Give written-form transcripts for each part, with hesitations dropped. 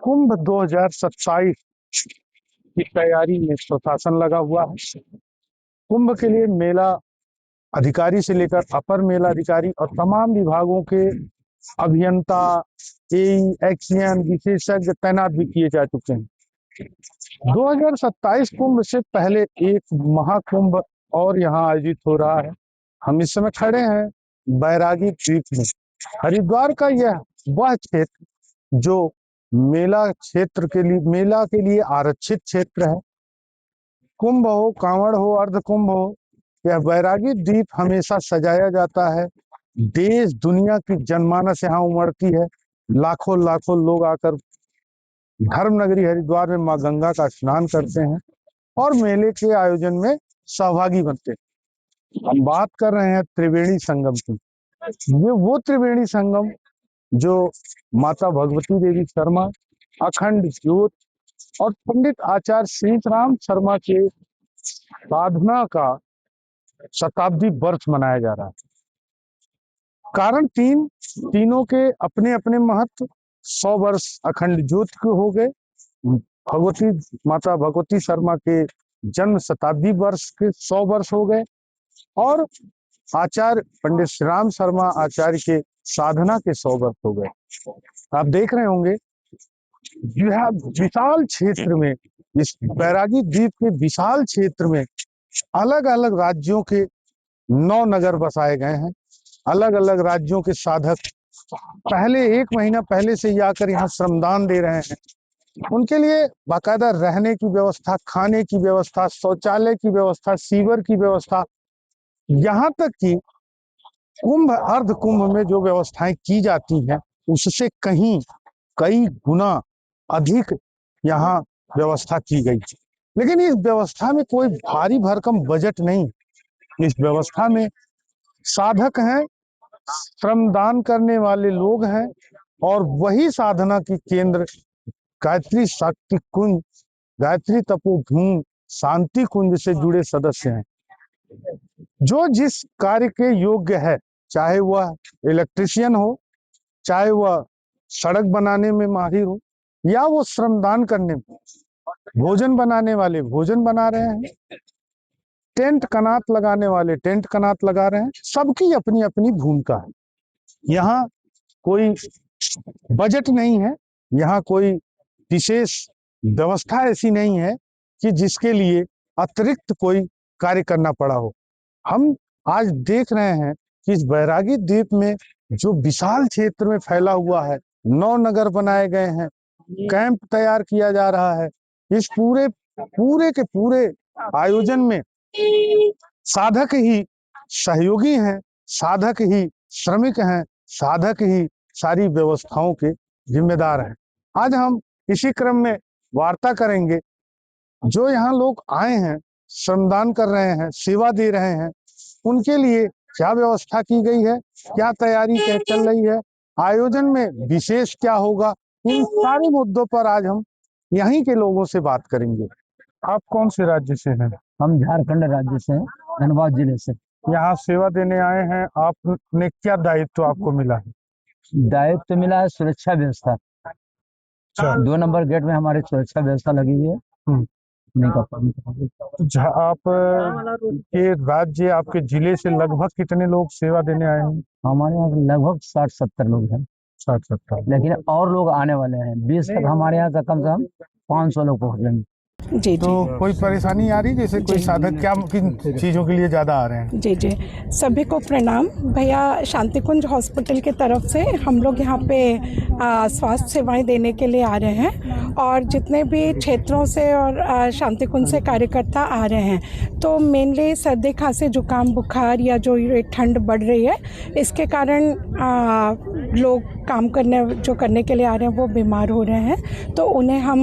कुंभ 2027 की तैयारी में प्रशासन लगा हुआ है। कुंभ के लिए मेला अधिकारी से लेकर अपर मेला अधिकारी और तमाम विभागों के अभियंता, एक्सीएन विशेषज्ञ तैनात भी किए जा चुके हैं। 2027 कुंभ से पहले एक महाकुंभ और यहाँ आयोजित हो रहा है। हम इस समय खड़े हैं बैरागी द्वीप में। हरिद्वार का यह वह क्षेत्र जो मेला के लिए आरक्षित क्षेत्र है। कुंभ हो, कांवड़ हो, अर्ध कुंभ हो, यह बैरागी द्वीप हमेशा सजाया जाता है। देश दुनिया की जनमानस यहाँ उमड़ती है। लाखों लाखों लोग आकर धर्म नगरी हरिद्वार में मां गंगा का स्नान करते हैं और मेले के आयोजन में सहभागी बनते हैं। हम बात कर रहे हैं त्रिवेणी संगम की। ये वो त्रिवेणी संगम जो माता भगवती देवी शर्मा, अखंड ज्योत और पंडित आचार्य सीताराम शर्मा के साधना का शताब्दी वर्ष मनाया जा रहा है। कारण तीनों के अपने अपने महत्व। 100 वर्ष अखंड ज्योत के हो गए, माता भगवती शर्मा के जन्म शताब्दी वर्ष के 100 वर्ष हो गए और आचार्य पंडित श्री राम शर्मा आचार्य के साधना के 100 वर्ष हो गए। आप देख रहे होंगे यह विशाल क्षेत्र में, इस बैरागी द्वीप के विशाल क्षेत्र में अलग अलग राज्यों के 9 नगर बसाए गए हैं। अलग अलग राज्यों के साधक पहले 1 महीना पहले से ही आकर यहाँ श्रमदान दे रहे हैं। उनके लिए बाकायदा रहने की व्यवस्था, खाने की व्यवस्था, शौचालय की व्यवस्था, सीवर की व्यवस्था, यहाँ तक कि कुंभ अर्ध कुंभ में जो व्यवस्थाएं की जाती हैं उससे कई गुना अधिक यहाँ व्यवस्था की गई। लेकिन इस व्यवस्था में कोई भारी भरकम बजट नहीं। इस व्यवस्था में साधक हैं, श्रमदान करने वाले लोग हैं और वही साधना की केंद्र गायत्री शक्ति कुंज, गायत्री तपोधूम, शांति कुंज से जुड़े सदस्य हैं। जो जिस कार्य के योग्य है, चाहे वह इलेक्ट्रिशियन हो, चाहे वह सड़क बनाने में माहिर हो, या वो श्रमदान करने में, भोजन बनाने वाले भोजन बना रहे हैं, टेंट कनात लगाने वाले टेंट कनात लगा रहे हैं। सबकी अपनी अपनी भूमिका है। यहाँ कोई बजट नहीं है, यहाँ कोई विशेष व्यवस्था ऐसी नहीं है कि जिसके लिए अतिरिक्त कोई कार्य करना पड़ा हो। हम आज देख रहे हैं कि इस बैरागी द्वीप में जो विशाल क्षेत्र में फैला हुआ है, 9 नगर बनाए गए हैं, कैंप तैयार किया जा रहा है। इस पूरे के पूरे आयोजन में साधक ही सहयोगी हैं, साधक ही श्रमिक हैं, साधक ही सारी व्यवस्थाओं के जिम्मेदार हैं। आज हम इसी क्रम में वार्ता करेंगे। जो यहाँ लोग आए हैं, श्रमदान कर रहे हैं, सेवा दे रहे हैं, उनके लिए क्या व्यवस्था की गई है, क्या तैयारी चल रही है, आयोजन में विशेष क्या होगा, इन सारे मुद्दों पर आज हम यहीं के लोगों से बात करेंगे। आप कौन से राज्य से हैं? हम झारखंड राज्य से हैं, धनबाद जिले से। यहाँ सेवा देने आए हैं, आपने क्या दायित्व आपको मिला है? दायित्व मिला है सुरक्षा व्यवस्था। 2 नंबर गेट में हमारी सुरक्षा व्यवस्था लगी हुई है। आप के राज्य, आपके जिले से लगभग कितने लोग सेवा देने आए हैं? हमारे यहाँ लगभग 60-70 लोग हैं। 60-70, लेकिन और लोग आने वाले हैं। 20 तक हमारे यहाँ कम से कम 500 लोग पहुँच जाएंगे। जी। तो कोई परेशानी आ रही, जैसे कोई साधक क्या किन चीज़ों के लिए ज़्यादा आ रहे हैं? जी, सभी को प्रणाम। भैया, शांति कुंज हॉस्पिटल की तरफ से हम लोग यहाँ पे स्वास्थ्य सेवाएं देने के लिए आ रहे हैं और जितने भी क्षेत्रों से और शांति कुंज से कार्यकर्ता आ रहे हैं, तो मेनली सर्दी, खांसी, जुकाम, बुखार या जो ये ठंड बढ़ रही है, इसके कारण लोग काम करने के लिए आ रहे हैं, वो बीमार हो रहे हैं। तो उन्हें हम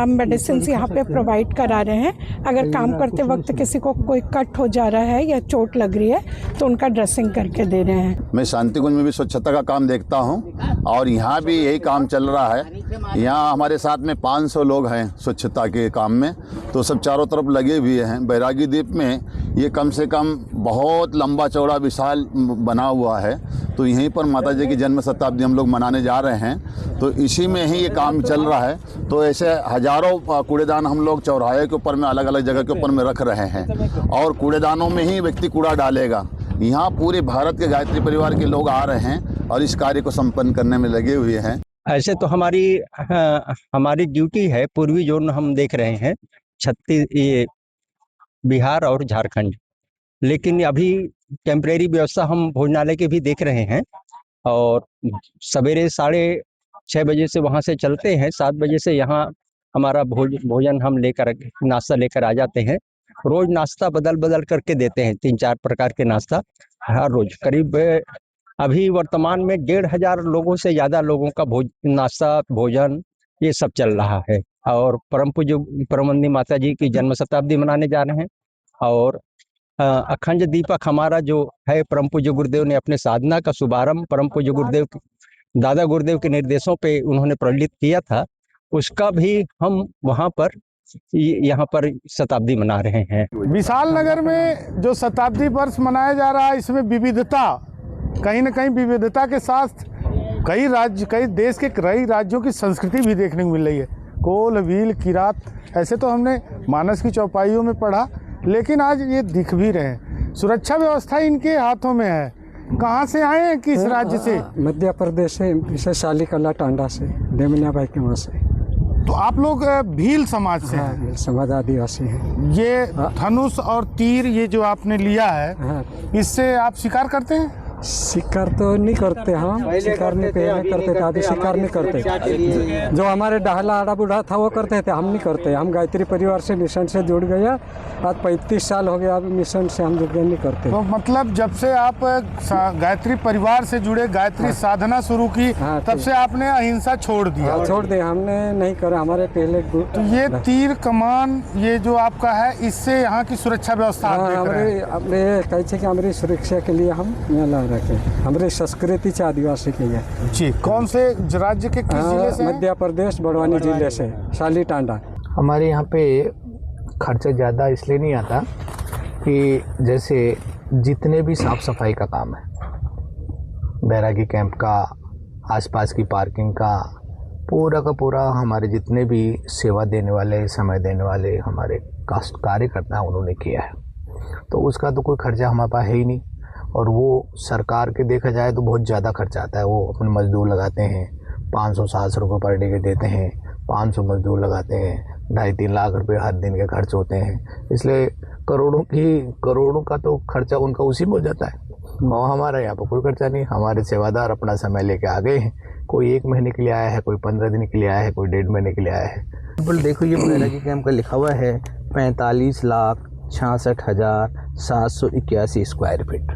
मेडिसिन यहाँ पे प्रोवाइड करा रहे हैं। अगर काम करते वक्त किसी को कोई कट हो जा रहा है या चोट लग रही है तो उनका ड्रेसिंग करके दे रहे हैं। मैं शांति कुंज में भी स्वच्छता का काम देखता हूं और यहाँ भी यही काम चल रहा है। यहाँ हमारे साथ में 500 लोग हैं स्वच्छता के काम में, तो सब चारों तरफ लगे हुए हैं। बैरागी द्वीप में ये कम से कम बहुत लंबा चौड़ा विशाल बना हुआ है। तो यहीं पर माता जी की जन्म शताब्दी हम लोग मनाने जा रहे हैं, तो इसी में ही ये काम चल रहा है। तो ऐसे हजारों कूड़ेदान हम लोग चौराहे के ऊपर में, अलग अलग जगह के ऊपर में रख रहे हैं, और कूड़ेदानों में ही व्यक्ति कूड़ा डालेगा। यहाँ पूरे भारत के गायत्री परिवार के लोग आ रहे हैं और इस कार्य को संपन्न करने में लगे हुए हैं। ऐसे तो हमारी ड्यूटी है, पूर्वी जोन हम देख रहे हैं, ये बिहार और झारखंड, लेकिन अभी टेम्परेरी व्यवस्था हम भोजनालय की भी देख रहे हैं। और सवेरे 6:30 बजे से वहाँ से चलते हैं, 7 बजे से यहाँ हमारा भोजन हम नाश्ता लेकर आ जाते हैं। रोज नाश्ता बदल बदल करके देते हैं, 3-4 प्रकार के नाश्ता हर रोज। करीब अभी वर्तमान में 1,500 लोगों से ज़्यादा लोगों का नाश्ता भोजन ये सब चल रहा है। और परम पूज्य परमवंदनी माता जी की जन्म शताब्दी मनाने जा रहे हैं। और अखंड दीपक हमारा जो है, परम पूज्य गुरुदेव ने अपने साधना का शुभारंभ परम पूज्य गुरुदेव, दादा गुरुदेव के निर्देशों पे उन्होंने प्रज्वलित किया था, उसका भी हम वहाँ पर यहाँ पर शताब्दी मना रहे हैं। विशाल नगर में जो शताब्दी वर्ष मनाया जा रहा है, इसमें विविधता, कहीं न कहीं विविधता के साथ कई देश के कई राज्यों की संस्कृति भी देखने को मिल रही है। कोल, भील, किरात, ऐसे तो हमने मानस की चौपाइयों में पढ़ा, लेकिन आज ये दिख भी रहे हैं। सुरक्षा व्यवस्था इनके हाथों में है। कहाँ से आए हैं, किस राज्य से? मध्य प्रदेश से, विशेष शालीकला टांडा से, डेमिना भाई के वहाँ से। तो आप लोग भील समाज से हैं? भील समाज आदिवासी हैं। ये धनुष और तीर ये जो आपने लिया है, इससे आप शिकार करते हैं? शिकार तो नहीं करते हम, शिकार नहीं पहले करते थे, अभी शिकार नहीं करते। जो हमारे डहला आड़ा बूढ़ा था वो करते थे, हम नहीं करते। हम गायत्री परिवार से मिशन से जुड़ गए, आज 35 साल हो गया, अभी मिशन से हम जुड़ गए, नहीं करते। तो मतलब जब से आप गायत्री परिवार से जुड़े, गायत्री साधना शुरू की, तब से आपने अहिंसा छोड़ दिया? छोड़ दिया, हमने नहीं करा। हमारे पहले तो ये तीर कमान ये जो आपका है, इससे यहाँ की सुरक्षा व्यवस्था हमारी सुरक्षा के लिए हम यहाँ हमारी संस्कृति से आदिवासी की है जी। कौन से राज्य के, किस जिले से? मध्य प्रदेश, बड़वानी जिले से, शाली टांडा। हमारे यहाँ पे खर्चा ज़्यादा इसलिए नहीं आता कि जैसे जितने भी साफ़ सफाई का काम है, बैरागी कैंप का, आसपास की पार्किंग का पूरा हमारे जितने भी सेवा देने वाले, समय देने वाले हमारे कार्यकर्ता हैं, उन्होंने किया है। तो उसका तो कोई खर्चा हमारे पास है ही नहीं। और वो सरकार के देखा जाए तो बहुत ज़्यादा खर्चा आता है। वो अपने मजदूर लगाते हैं, 500-700 रुपये पर डे के देते हैं, 500 मजदूर लगाते हैं, 2.5-3 लाख रुपए हर दिन के खर्च होते हैं। इसलिए करोड़ों का तो खर्चा उनका उसी में हो जाता है। और हमारा यहाँ पर कोई खर्चा नहीं। हमारे सेवादार अपना समय लेके आ गए हैं। कोई 1 महीने के लिए आया है, कोई 15 दिन के लिए आया है, कोई 1.5 महीने के लिए आया है। बिल्कुल, देखो ये बैरागी कैंप का लिखा हुआ है 45,66,781 स्क्वायर फीट,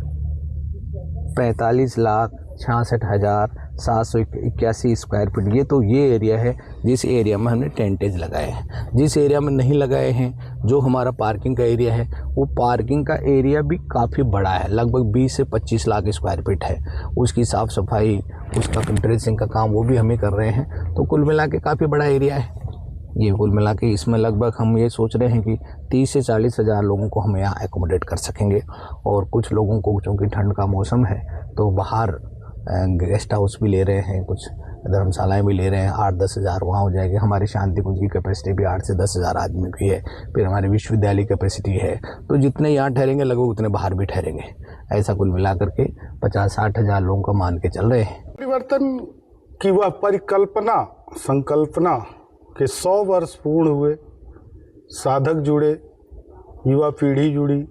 45,66,781 स्क्वायर फीट। ये एरिया है जिस एरिया में हमने टेंटेज लगाए हैं। जिस एरिया में नहीं लगाए हैं, जो हमारा पार्किंग का एरिया है, वो पार्किंग का एरिया भी काफ़ी बड़ा है, लगभग 20 से 25 लाख स्क्वायर फीट है। उसकी साफ़ सफाई, उसका ड्रेसिंग का काम वो भी हम ही कर रहे हैं। तो कुल मिला के काफ़ी बड़ा एरिया है ये। कुल मिला के इसमें लगभग हम ये सोच रहे हैं कि 30 से 40 हज़ार लोगों को हम यहाँ एकोमोडेट कर सकेंगे। और कुछ लोगों को, चूँकि ठंड का मौसम है, तो बाहर गेस्ट हाउस भी ले रहे हैं, कुछ धर्मशालाएँ भी ले रहे हैं। 8-10 हज़ार वहाँ हो जाएगी। हमारी शांति कुंज की कैपेसिटी भी 8 से 10 हज़ार आदमी की है। फिर हमारे विश्वविद्यालय की कैपेसिटी है। तो जितने यहाँ ठहरेंगे लगभग उतने बाहर भी ठहरेंगे। ऐसा कुल मिला करके 50-60 हज़ार लोगों का मान के चल रहे हैं। परिवर्तन की वह परिकल्पना, संकल्पना के 100 वर्ष पूर्ण हुए। साधक जुड़े, युवा पीढ़ी जुड़ी,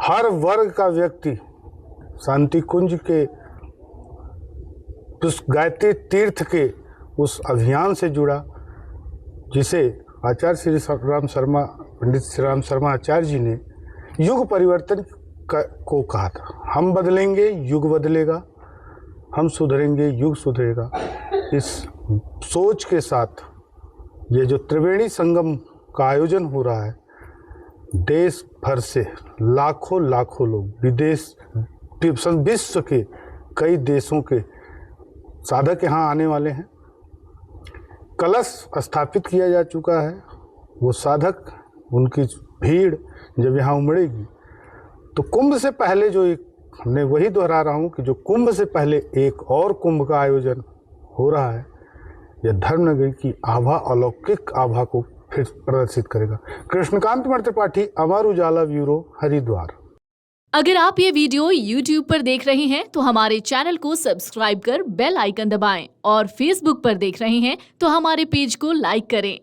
हर वर्ग का व्यक्ति शांति कुंज के उस गायत्री तीर्थ के उस अभियान से जुड़ा, जिसे आचार्य श्री राम शर्मा, पंडित श्री राम शर्मा आचार्य जी ने युग परिवर्तन को कहा था। हम बदलेंगे, युग बदलेगा, हम सुधरेंगे, युग सुधरेगा। इस सोच के साथ ये जो त्रिवेणी संगम का आयोजन हो रहा है, देश भर से लाखों लोग, विश्व के कई देशों के साधक यहाँ आने वाले हैं। कलश स्थापित किया जा चुका है। वो साधक, उनकी भीड़ जब यहाँ उमड़ेगी तो कुंभ से पहले जो एक, हमने वही दोहरा रहा हूँ कि जो कुंभ से पहले एक और कुंभ का आयोजन हो रहा है, यह धर्मनगरी की आभा, अलौकिक आभा को फिर प्रदर्शित करेगा। कृष्णकांत त्रिपाठी, अमर उजाला ब्यूरो, हरिद्वार। अगर आप ये वीडियो YouTube पर देख रहे हैं तो हमारे चैनल को सब्सक्राइब कर बेल आइकन दबाएं और Facebook पर देख रहे हैं तो हमारे पेज को लाइक करें।